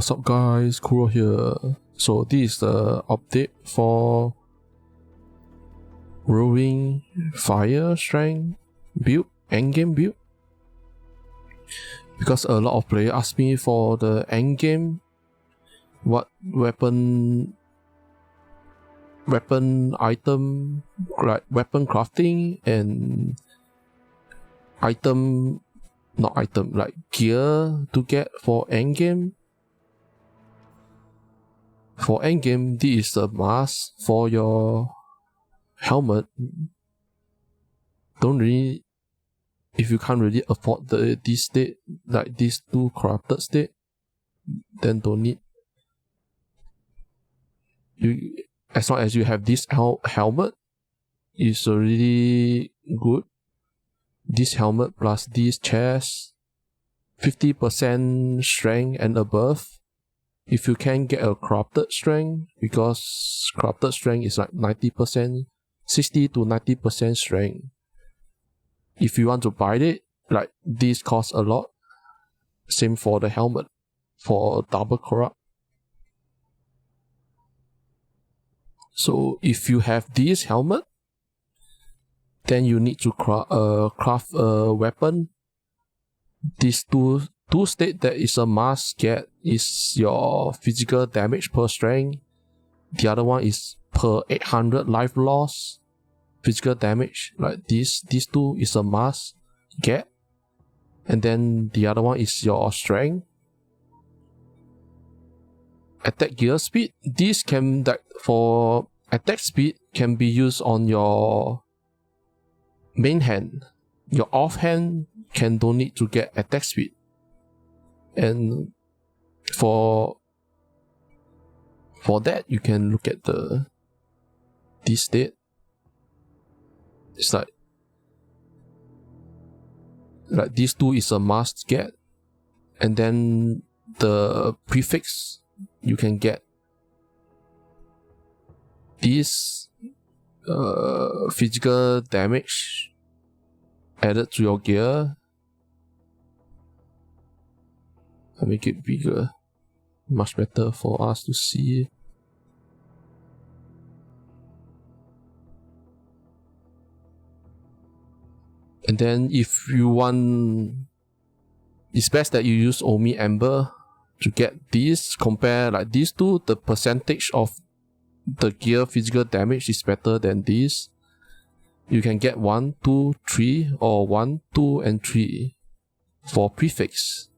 What's up guys, Kuro here. So this is the update for WhirlWind Fire Strength build, endgame build. Because a lot of players ask me for the endgame, what weapon item, like weapon crafting and like gear to get for endgame. For endgame, this is the mask for your helmet. If you can't really afford this state, like these two crafted state, then don't need. As long as you have this helmet, it's already good. This helmet plus this chest, 50% strength and above. If you can get a crafted strength, because crafted strength is like 90%, 60 to 90% strength. If you want to buy it, like this costs a lot. Same for the helmet, for double corrupt. So if you have this helmet, then you need to craft a weapon. These two state that is a must get is your physical damage per strength. The other one is per 800 life loss physical damage. Like these two is a must get. And then the other one is your strength. Attack gear speed. This can, like, for attack speed, can be used on your main hand. Your offhand don't need to get attack speed. And for that, you can look at this state. It's like these two is a must get, and then the prefix, you can get this physical damage added to your gear. I make it bigger, much better for us to see. And then if you want, it's best that you use Omi Amber to get this. Compare like these two, the percentage of the gear physical damage is better than this. You can get 1, 2, 3 or 1, 2 and 3 for prefix.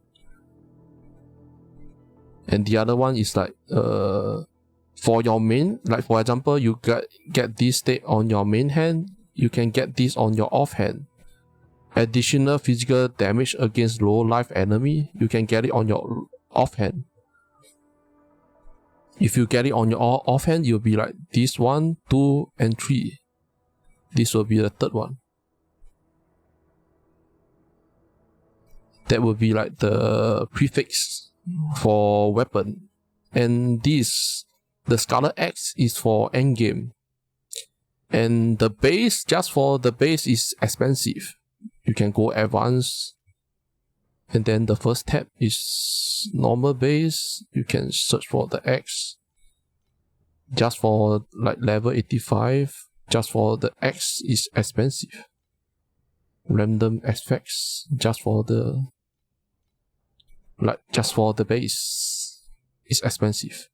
And the other one is like for your main, like for example, you get this state on your main hand, you can get this on your offhand. Additional physical damage against low life enemy, you can get it on your offhand. If you get it on your offhand, you'll be like this 1, 2 and 3. This will be the third one. That will be like the prefix for weapon. And this, the Scarlet Axe, is for endgame. And the base, just for the base, is expensive. You can go advanced, and then the first tab is normal base. You can search for the X. Just for like level 85, just for the X is expensive. Random effects, just for the base is expensive.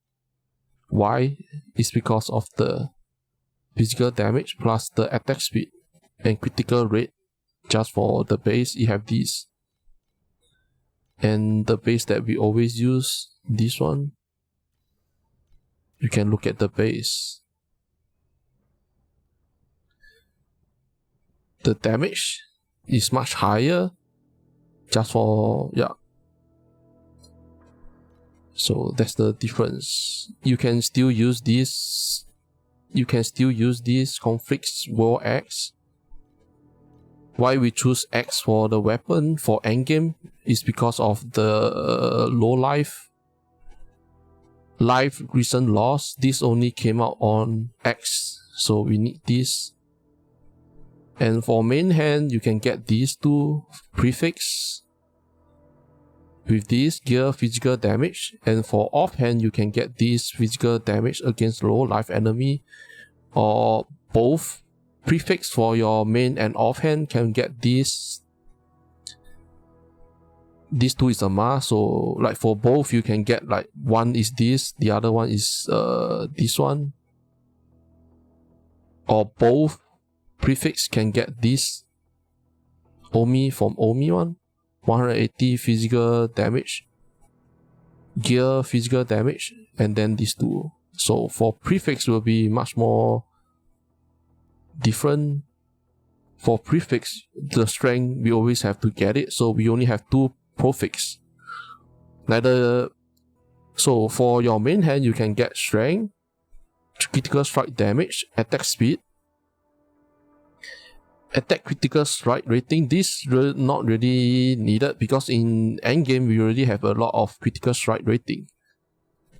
Why? It's because of the physical damage plus the attack speed and critical rate. Just for the base, you have this. And the base that we always use, this one, you can look at the base. The damage is much higher, just for, yeah. So that's the difference. You can still use this. You can still use this Conflicts World X. Why we choose X for the weapon for endgame is because of the low life recent loss. This only came out on X, so we need this. And for main hand, you can get these two prefix. with this gear physical damage, and for offhand you can get this physical damage against low life enemy, or both prefix for your main and offhand can get this. These two is a must, so like for both you can get like one is this, the other one is this one, or both prefix can get this Omi from Omi one, 180 physical damage, gear physical damage, and then these two. So for prefix will be much more different. For prefix, the strength we always have to get it, so we only have two prefix. So for your main hand you can get strength, critical strike damage, attack speed, attack critical strike rating. This not really needed because in endgame we already have a lot of critical strike rating.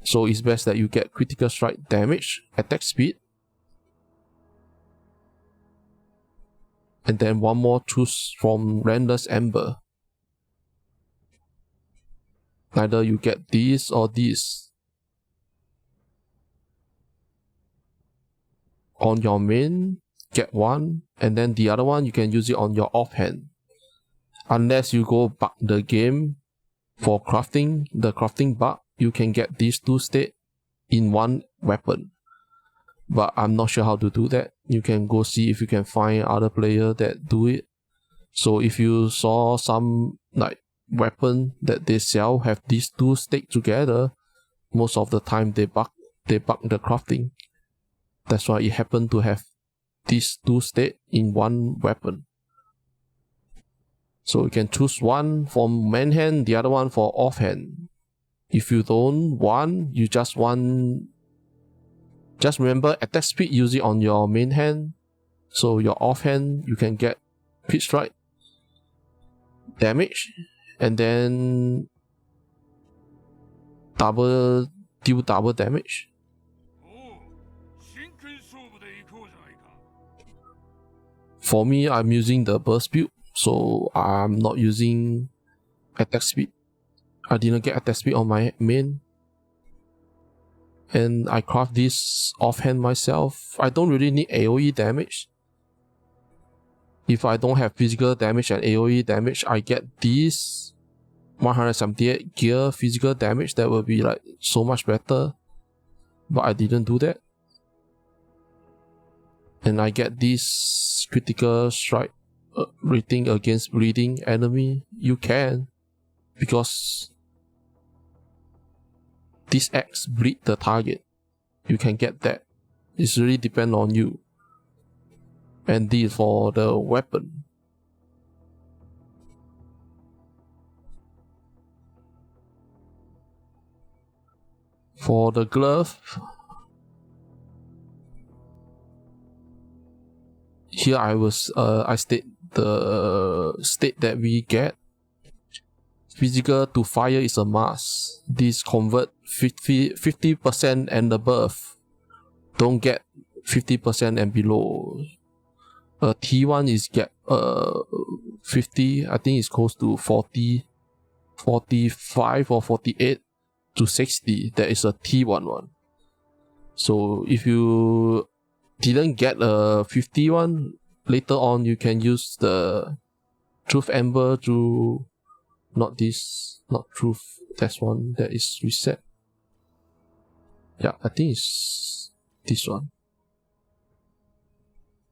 So it's best that you get critical strike damage, attack speed, and then one more choose from Rendless Ember. Either you get this or this. On your main, get one, and then the other one you can use it on your offhand. Unless you go bug the game for crafting, the crafting bug, you can get these two state in one weapon. But I'm not sure how to do that. You can go see if you can find other players that do it. So if you saw some like weapon that they sell have these two state together, most of the time they bug the crafting. That's why it happened to have these two state in one weapon. So you can choose one from main hand, the other one for offhand. If you don't want, you just remember attack speed, use it on your main hand. So your offhand you can get crit strike damage, and then deal double damage. For me, I'm using the burst build, so I'm not using attack speed. I didn't get attack speed on my main, and I craft this offhand myself. I don't really need AoE damage. If I don't have physical damage and AoE damage, I get this 178 gear physical damage. That will be like so much better, but I didn't do that. And I get this critical strike rating against bleeding enemy. You can, because this X bleed the target. You can get that. It's really depend on you. And this for the weapon. For the glove, here I state the state that we get. Physical to fire is a must. This convert 50% and above. Don't get 50% and below. T1 is get 50. I think it's close to 40, 45 or 48 to 60. That is a T1 one. So if you didn't get a 51, later on you can use the Truth Ember to not Truth. That's one that is reset. Yeah, I think it's this one.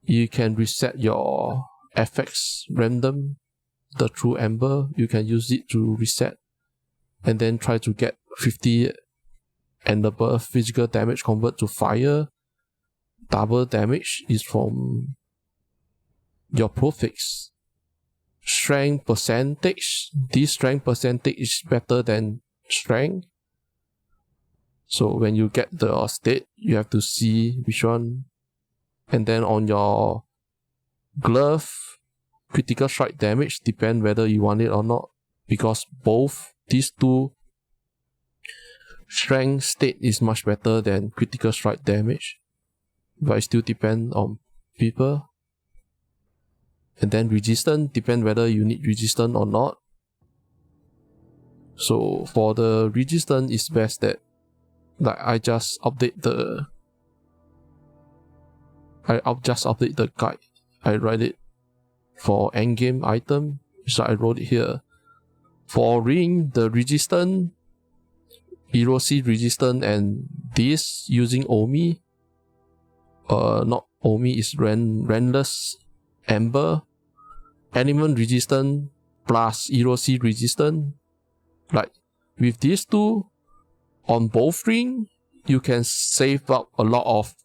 You can reset your FX random, the True Ember. You can use it to reset, and then try to get 50 and above physical damage convert to fire. Double damage is from your prefix. Strength percentage. This strength percentage is better than strength. So when you get the state, you have to see which one. And then on your glove, critical strike damage depend whether you want it or not, because both these two strength state is much better than critical strike damage, but it still depend on people. And then resistance depend whether you need resistance or not. So for the resistance, it's best that I just update the guide. I write it for endgame item, so I wrote it here. For ring, the resistance, erosive resistance, and this using Omi. Not Omi, is Rendless Ember. Element resistance plus erosive resistance. Like with these two on both ring, you can save up a lot of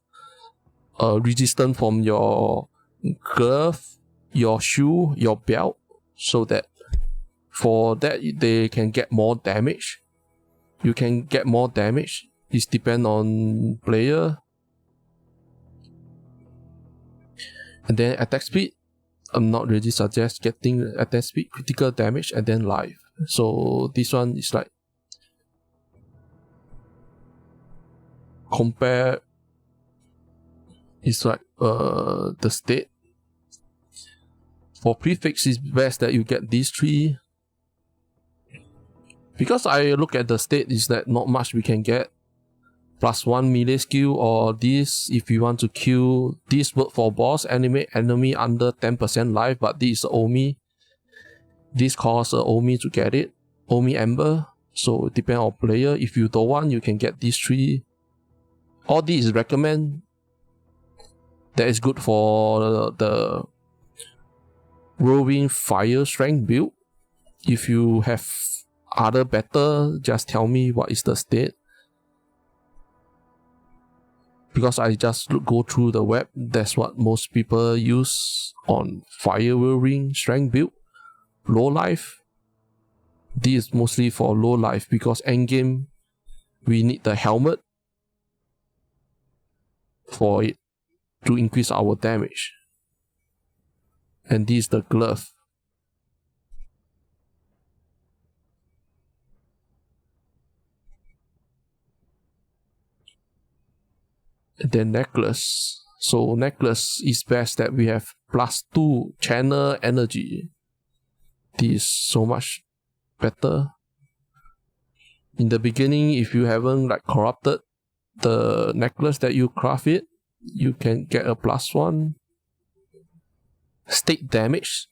resistance from your glove, your shoe, your belt, so that for that they can get more damage. You can get more damage. It depends on player. And then attack speed, I'm not really suggest getting attack speed, critical damage, and then life. So this one is like compare. It's like the state. For prefix, it's best that you get these three. Because I look at the state, is that not much we can get. +1 melee skill, or this if you want to kill. This work for boss, enemy under 10% life, but this is Omi. This costs Omi to get it. Omi Ember. So it depends on player. If you don't want, you can get these three. All these recommend. That is good for the WhirlWind Fire Strength build. If you have other better, just tell me what is the state. Because I just go through the web, that's what most people use on Fire WhirlWind Strength build. Low life. This is mostly for low life, because endgame we need the helmet for it to increase our damage. And this is the glove. And then necklace. So necklace is best that we have +2 channel energy. This is so much better. In the beginning, if you haven't like corrupted the necklace that you craft it, you can get a +1. State damage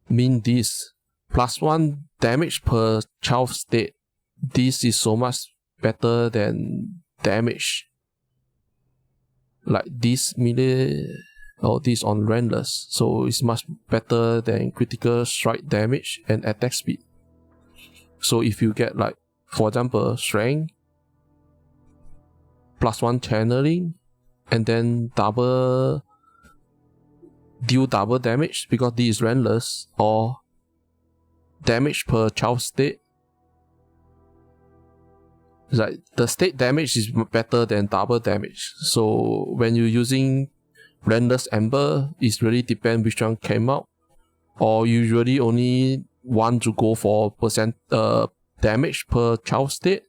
mean this +1 damage per child state. This is so much better than damage. Like this melee or this on Rendless, so it's much better than critical strike damage and attack speed. So if you get like, for example, strength, +1 channeling, and then deal double damage because this is Rendless, or damage per child state. It's like the state damage is better than double damage. So when you're using Rendless Ember, it really depends which one came out. Or usually only want to go for damage per child state.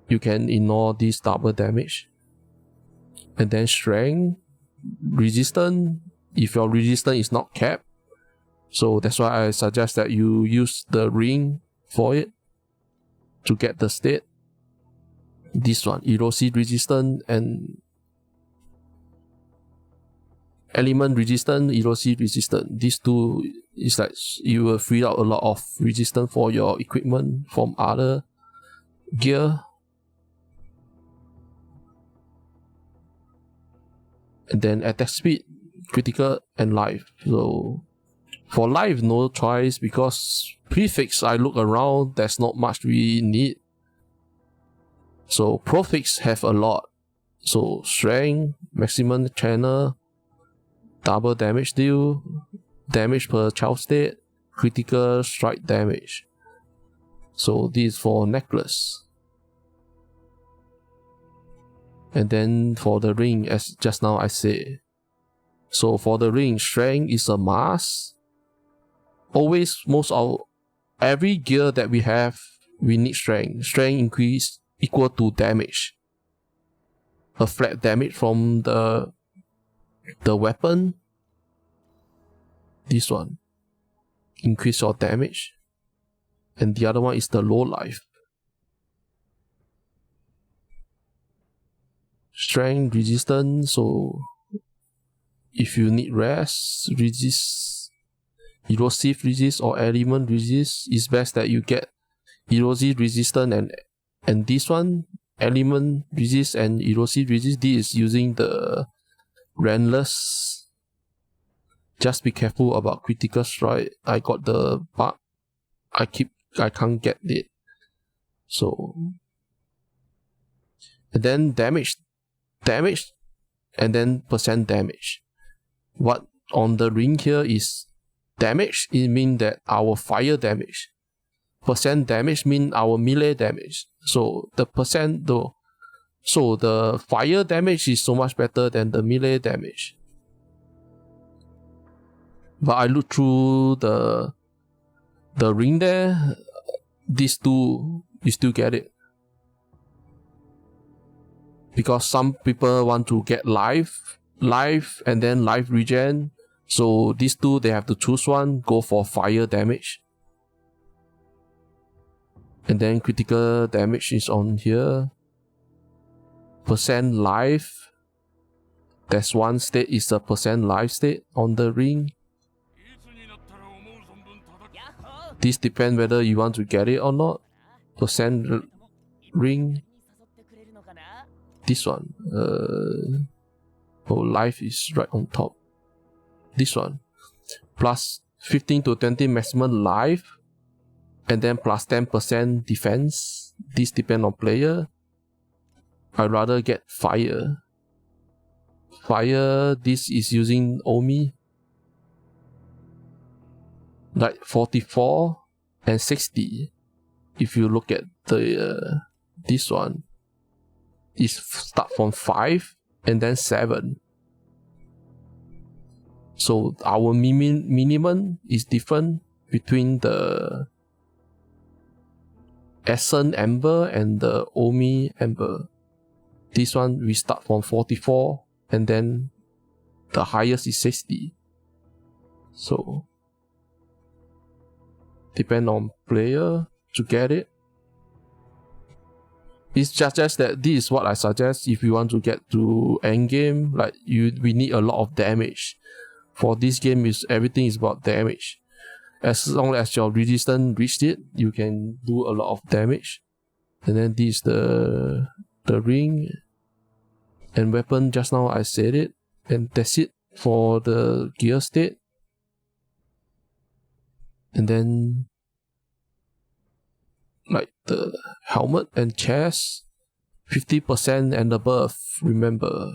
You can ignore this double damage. And then strength, resistance, if your resistance is not capped. So that's why I suggest that you use the ring for it to get the state. This one, erosive resistance and element resistance, erosive resistance. These two is like you will free out a lot of resistance for your equipment from other gear. And then attack speed, critical, and life. So for life, no choice, because prefix, I look around, there's not much we need. So profix have a lot. So strength, maximum channel, double damage deal, damage per child state, critical strike damage. So this is for necklace. And then for the ring, as just now I said. So for the ring, strength is a must. Always, every gear that we have, we need strength. Strength increase equal to damage. A flat damage from the weapon. This one. Increase your damage. and the other one is the low life. Strength, resistance, so if you need rest, resist, erosive resist or element resist, it's best that you get erosive resistance and this one, element resist and erosive resist. This is using the Relentless. Just be careful about critical strike. I got the bug. I can't get it. So, and then damage, and then percent damage. What on the ring here is damage. It means that our fire damage. Percent damage means our melee damage. So the percent though. So the fire damage is so much better than the melee damage. But I look through the ring there, these two, you still get it. Because some people want to get life and then life regen. So these two, they have to choose one, go for fire damage. And then critical damage is on here. Percent life. There's one state is a percent life state on the ring. This depends whether you want to get it or not. Percent ring. This one. Oh, life is right on top. This one. Plus 15 to 20 maximum life. And then plus 10% defense. This depends on player. I'd rather get fire. Fire, this is using Omi. Like 44 and 60. If you look at the this one, it start from 5 and then 7. So our minimum is different between the Essence Ember and the Omi Ember. This one we start from 44 and then the highest is 60. So depend on player to get it. It's just that this is what I suggest if you want to get to endgame. Like we need a lot of damage. For this game, everything is about damage. As long as your resistance reached it, you can do a lot of damage. And then this is the ring and weapon. Just now I said it, and that's it for the gear state. And then like the helmet and chest, 50% and above. Remember,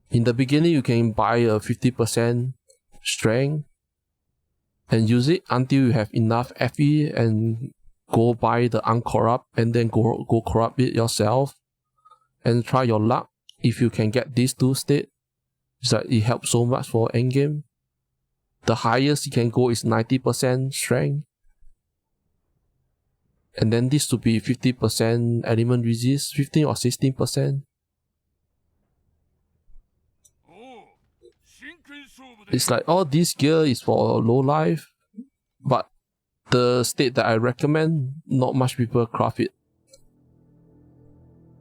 in the beginning you can buy a 50% strength and use it until you have enough FE and go buy the uncorrupt and then go corrupt it yourself and try your luck. If you can get these two states, it's like it helps so much for endgame. The highest you can go is 90% strength. And then this to be 50% element resist, 15 or 16%. It's like all this gear is for low life, but the state that I recommend, not much people craft it.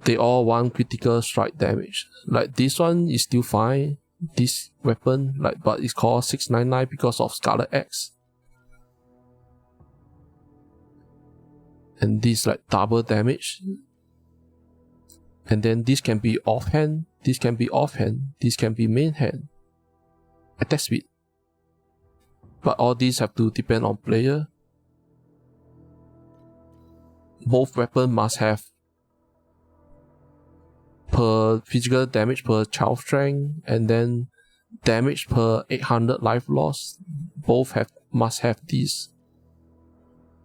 They all want critical strike damage. Like this one is still fine. This weapon, but it's called 699 because of Scarlet X. And this double damage. And then this can be offhand, this can be offhand, this can be main hand. Attack speed. But all these have to depend on player. Both weapons must have per physical damage per child strength and then damage per 800 life loss. Both must have this.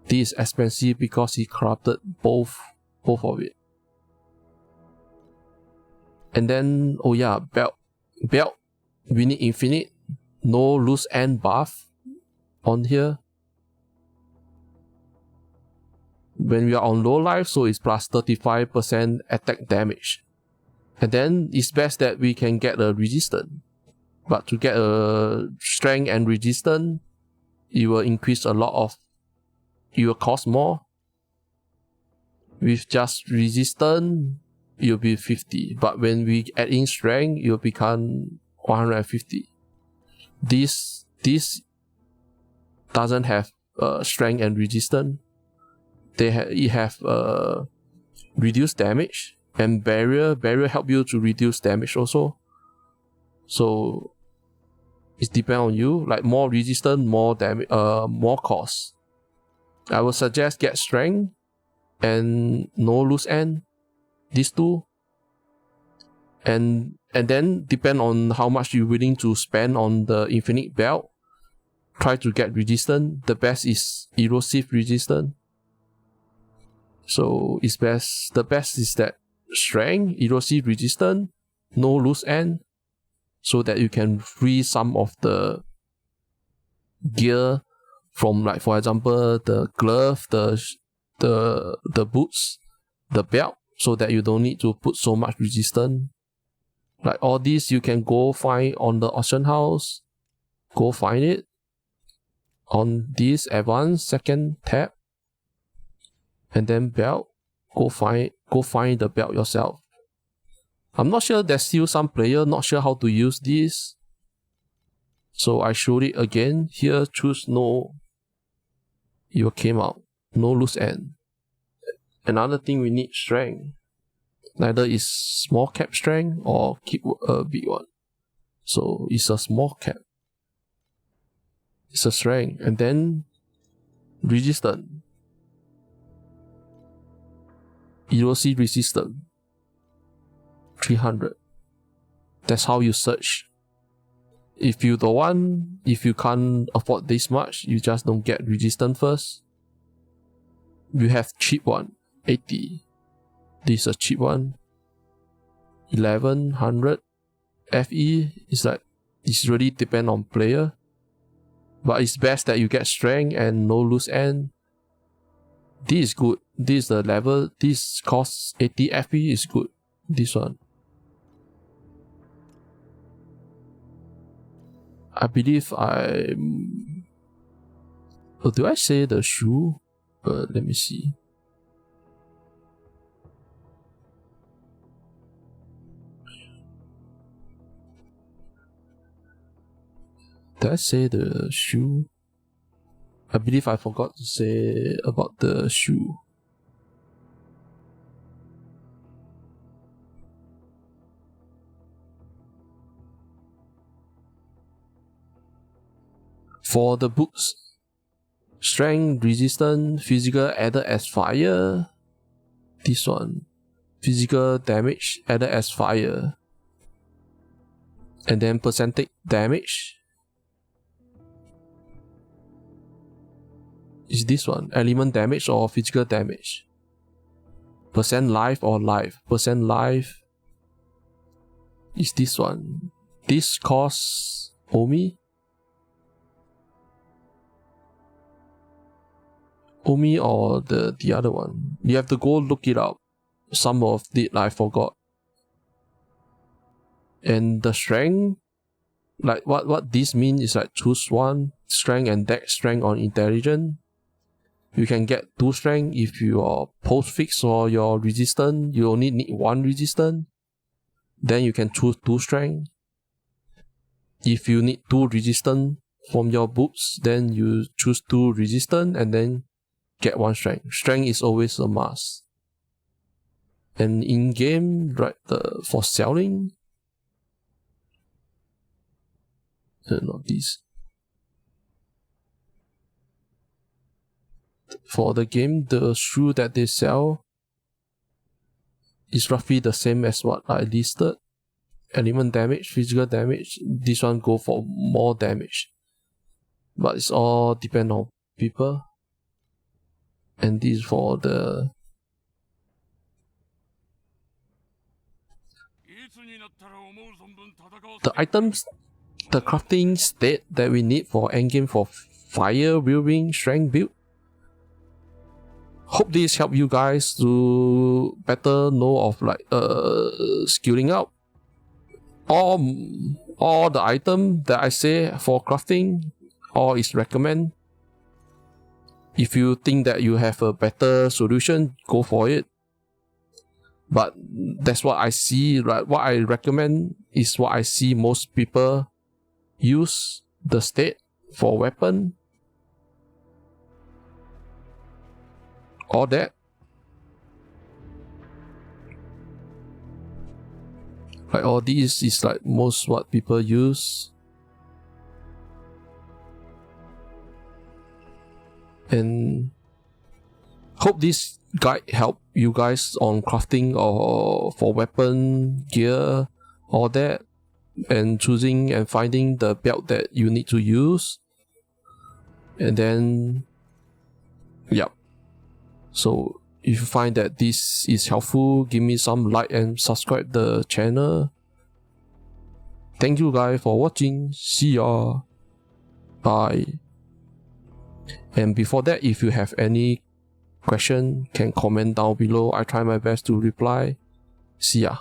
This is expensive because he corrupted both of it. And then oh yeah, belt. We need infinite, no loose end buff on here. When we are on low life, so it's plus 35% attack damage. And then it's best that we can get a resistance. But to get a strength and resistance, it will increase a lot of it will cost more. With just resistance, it will be 50. But when we add in strength, it will become 150. This doesn't have strength and resistance. It have reduced damage, and barrier help you to reduce damage also. So it depends on you. Like more resistance, more damage, more cost. I would suggest get strength and no loose end. These two. And then depend on how much you're willing to spend on the infinite belt. Try to get resistance. The best is erosive resistance. So it's best. The best is that strength, erosive resistance, no loose end, so that you can free some of the gear from, like, for example, the glove, the boots, the belt, so that you don't need to put so much resistance. Like all these you can go find on the auction house. Go find it on this advanced second tab, and then belt. Go find the belt yourself. I'm not sure, there's still some player not sure how to use this. So I showed it again. Here choose no. It came out. No loose end. Another thing, we need strength. Neither is small cap strength or keep a big one. So it's a small cap. It's a strength. And then resistance. Erosive resistance. 300. That's how you search. If you can't afford this much, you just don't get resistance first. You have cheap one, 80. This is a cheap one. 1100 FE is like, it's really depend on player. But it's best that you get strength and no loose end. This is good. This is the level. This costs 80 FE is good. This one. I believe do I say the shoe? Let me see. Did I say the shoe? I believe I forgot to say about the shoe. For the boots, strength, resistance, physical added as fire. This one, physical damage added as fire. And then percentage damage is this one, element damage or physical damage. Percent life or life. Percent life is this one. This costs Omi. Omi or the other one. You have to go look it up. Some of it I forgot. And the strength, like what this means is like choose one strength and dex strength on intelligence. You can get 2 strength if your postfix or your resistance, you only need 1 resistance. Then you can choose 2 strength. If you need 2 resistance from your boots, then you choose 2 resistance and then get 1 strength. Strength is always a must. And in game, right, for selling, not this. For the game, the shoe that they sell is roughly the same as what I listed. Element damage, physical damage. This one go for more damage. But it's all depend on people. And this for the items, the crafting state that we need for endgame for fire, WhirlWind, strength build. Hope this help you guys to better know of like skilling up. All the item that I say for crafting, all is recommend. if you think that you have a better solution, go for it. But that's what I see, right? What I recommend is what I see most people use the state for weapon. All that. Like all these is like most what people use. And hope this guide help you guys on crafting or for weapon, gear, all that, and choosing and finding the belt that you need to use. And then, yep. So if you find that this is helpful, give me some like and subscribe the channel. Thank you guys for watching. See ya. Bye. And before that, if you have any question, can comment down below. I try my best to reply. See ya.